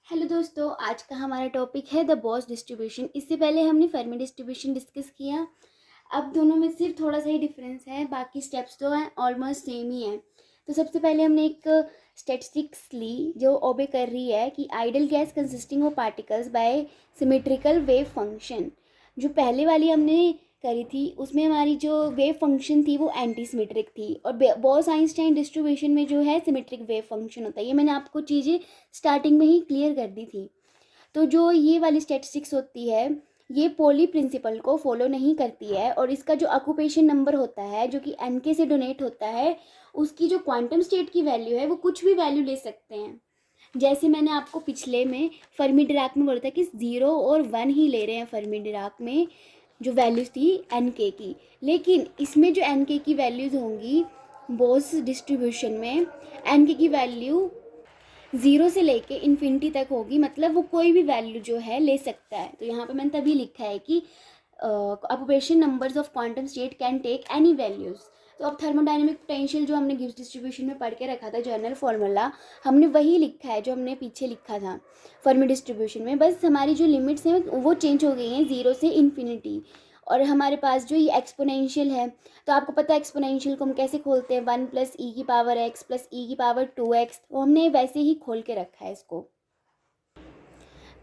Hello दोस्तों, आज का हमारा टॉपिक है द बॉस डिस्ट्रीब्यूशन। इससे पहले हमने फर्मी डिस्ट्रीब्यूशन डिस्कस किया। अब दोनों में सिर्फ थोड़ा सा ही डिफरेंस है, बाकी स्टेप्स तो हैं ऑलमोस्ट सेम ही हैं। तो सबसे पहले हमने एक स्टैटिस्टिक्स ली जो ओबे कर रही है कि ideal gas consisting of particles by symmetrical wave function. जो पहले वाली हमने करी थी उसमें हमारी जो वेव फंक्शन थी वो एंटी सिमेट्रिक थी, और बॉस आइंस्टाइन डिस्ट्रीब्यूशन में जो है सिमेट्रिक वेव फंक्शन होता है। ये मैंने आपको चीज़ें स्टार्टिंग में ही क्लियर कर दी थी। तो जो ये वाली स्टैटिस्टिक्स होती है ये पोली प्रिंसिपल को फॉलो नहीं करती है, और इसका जो ऑक्यूपेशन नंबर होता है जो कि एन के से डोनेट होता है, उसकी जो क्वांटम स्टेट की वैल्यू है वो कुछ भी वैल्यू ले सकते हैं। जैसे मैंने आपको पिछले में फर्मी डिराक में बोला था कि 0 और 1 ही ले रहे हैं फर्मी डिराक में जो वैल्यूज़ थी एन के की, लेकिन इसमें जो एन के की वैल्यूज़ होंगी बोस डिस्ट्रीब्यूशन में एन के की वैल्यू 0 से लेके इन्फिनिटी तक होगी, मतलब वो कोई भी वैल्यू जो है ले सकता है। तो यहाँ पे मैंने तभी लिखा है कि occupation numbers of quantum state can take any values. तो अब थर्मोडायनेमिक पोटेंशियल जो हमने गिब्स डिस्ट्रीब्यूशन में पढ़ के रखा था जनरल फार्मूला, हमने वही लिखा है जो हमने पीछे लिखा था फर्मी डिस्ट्रीब्यूशन में। बस हमारी जो लिमिट्स हैं वो चेंज हो गई हैं 0 से इन्फिनिटी। और हमारे पास जो ये एक्सपोनेंशियल है, तो आपको पता है एक्सपोनेंशियल को हम कैसे खोलते हैं, 1 प्लस ई की पावर एक्स प्लस ई की पावर 2x। तो हमने वैसे ही खोल के रखा है इसको।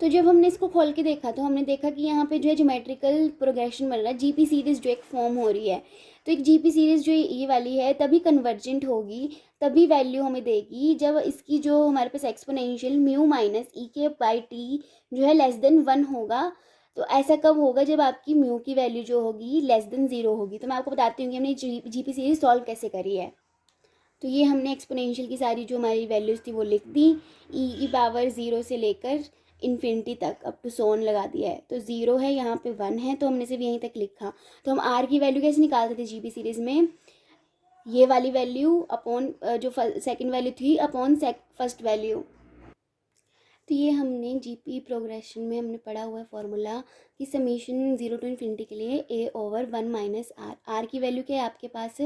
तो जब हमने इसको खोल के देखा तो हमने देखा कि यहाँ पे जो है ज्योमेट्रिकल प्रोग्रेशन बन रहा है, जीपी सीरीज़ जो एक फॉर्म हो रही है। तो एक जीपी सीरीज़ जो ये वाली है तभी कन्वर्जेंट होगी, तभी वैल्यू हमें देगी जब इसकी जो हमारे पास एक्सपोनेंशियल म्यू माइनस ई के बाई टी जो है लेस देन 1 होगा। तो ऐसा कब होगा, जब आपकी म्यू की वैल्यू जो होगी लेस देन 0 होगी। तो मैं आपको बताती हूँ कि हमने जीपी सीरीज सॉल्व कैसे करी है। तो ये हमने एक्सपोनेंशियल की सारी जो हमारी वैल्यूज़ थी वो लिख दी, ई की पावर 0 से लेकर इन्फिनिटी तक अप टू सोन लगा दिया है। तो 0 है, यहाँ पे 1 है, तो हमने सिर्फ यहीं तक लिखा। तो हम आर की वैल्यू कैसे निकालते थे जीपी सीरीज़ में, ये वाली वैल्यू अपॉन जो सेकंड वैल्यू थी अपॉन फर्स्ट वैल्यू। तो ये हमने जीपी प्रोग्रेशन में हमने पढ़ा हुआ है फॉर्मूला कि समीशन 0 टू इन्फिनिटी के लिए ए ओवर 1 माइनस आर। आर की वैल्यू क्या है आपके पास,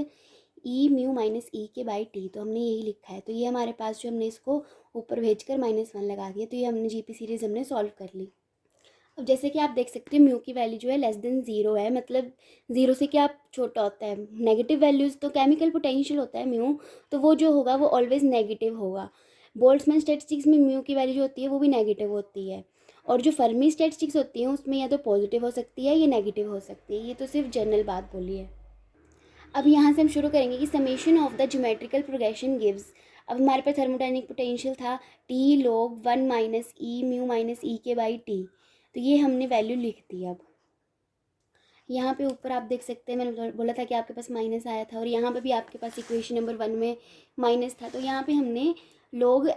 ई म्यू माइनस ई के बाई टी। तो हमने यही लिखा है। तो ये हमारे पास जो हमने इसको ऊपर भेजकर -1 लगा दिया। तो ये हमने जीपी सीरीज़ हमने सॉल्व कर ली। अब जैसे कि आप देख सकते हैं म्यू की वैल्यू जो है लेस देन 0 है, मतलब 0 से क्या छोटा होता है, नेगेटिव वैल्यूज़। तो केमिकल पोटेंशियल होता है म्यू, तो वो जो होगा वो ऑलवेज नेगेटिव होगा। बोल्ट्जमैन स्टैटिस्टिक्स में म्यू की वैल्यू जो होती है वो भी नेगेटिव होती है, और जो फर्मी स्टैटिस्टिक्स होती हैं उसमें या तो पॉजिटिव हो सकती है या नेगेटिव हो सकती है। ये तो सिर्फ जनरल बात बोली है। अब यहाँ से हम शुरू करेंगे कि summation of the geometrical progression gives. अब हमारे पास थर्मोडायनेमिक पोटेंशियल था टी log 1 माइनस ई म्यू माइनस ई के बाई टी। तो ये हमने वैल्यू लिख दी। अब यहाँ पे ऊपर आप देख सकते हैं, मैंने बोला था कि आपके पास माइनस आया था, और यहाँ पे भी आपके पास इक्वेशन नंबर 1 में माइनस था। तो यहाँ पे हमने log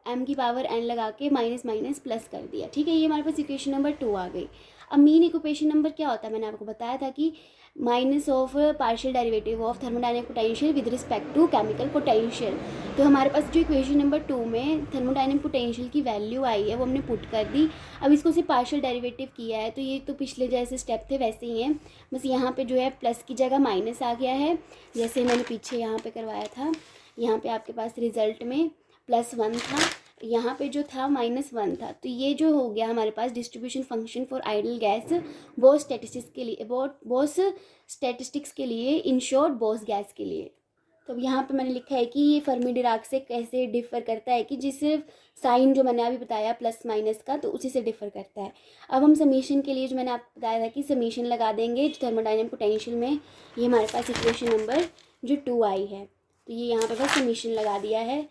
m की पावर n लगा के माइनस माइनस प्लस कर दिया। ठीक है, ये हमारे पास इक्वेशन नंबर 2 आ गई। अब मीन इक्वेशन नंबर क्या होता है, मैंने आपको बताया था कि minus of partial derivative of thermodynamic potential with respect to chemical potential. तो हमारे पास जो इक्वेशन नंबर 2 में थर्मोडायनेमिक पोटेंशियल की वैल्यू आई है वो हमने पुट कर दी। अब इसको सिर्फ पार्शियल डेरिवेटिव किया है, तो ये तो पिछले जैसे स्टेप थे वैसे ही हैं, बस यहाँ पे जो है प्लस की जगह माइनस आ गया है, जैसे मैंने पीछे यहाँ पे करवाया था। यहाँ पे आपके पास रिजल्ट में +1 था, यहाँ पे जो था -1 था। तो ये जो हो गया हमारे पास distribution function for ideal gas Bose statistics के लिए, इन शॉर्ट बोस गैस के लिए। तो अब यहाँ पे मैंने लिखा है कि ये फर्मी डिराक से कैसे डिफ़र करता है, कि जिस साइन जो मैंने अभी बताया प्लस माइनस का, तो उसी से डिफ़र करता है। अब हम समीशन के लिए जो मैंने आपको बताया था कि समीशन लगा देंगे थर्मोडायनेमिक पोटेंशियल में। ये हमारे पास इक्वेशन नंबर जो 2 आई है, तो ये यहाँ पे बस समीशन लगा दिया है,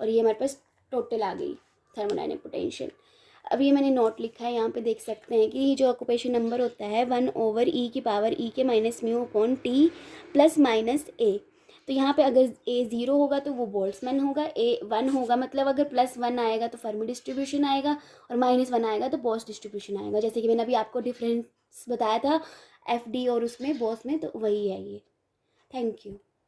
और ये हमारे पास टोटल आ गई थर्मोडायनेमिक पोटेंशियल। अब ये मैंने नोट लिखा है, यहाँ पे देख सकते हैं कि जो ऑक्यूपेशन नंबर होता है 1 ओवर ई की पावर ई के minus mu upon T plus minus A. तो यहाँ पे अगर ए 0 होगा तो वो बोल्ट्जमैन होगा, ए 1 होगा मतलब अगर +1 आएगा तो फर्मी डिस्ट्रीब्यूशन आएगा, और -1 आएगा तो बॉस डिस्ट्रीब्यूशन आएगा। जैसे कि मैंने अभी आपको डिफरेंस बताया था एफ डी और उसमें बॉस में, तो वही है ये। Thank you.